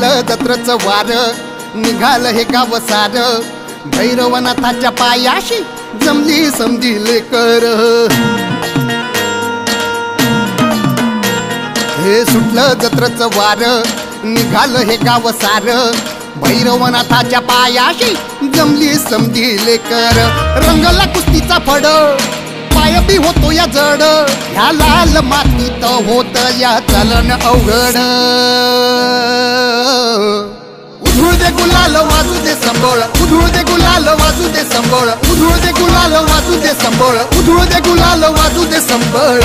सुटलं जत्रचं वार निघालं हे गाव सार भैरवनाथाच्या पायाशी जमली समजी लेकर हे सुटलं जत्रचं वार निघालं हे गाव सार भैरवनाथाच्या पायाशी जमली समजी लेकर रंगला कुस्तीचा फड पाय बी होतो या जड ह्या लाल मातीत होत या चलन अवघड उधळू दे गुलाल वाजू दे संबळ उधळू दे गुलाल वाजू दे संबळ उधळू दे गुलाल वाजू दे संबळ उधळू दे गुलाल वाजू दे संबळ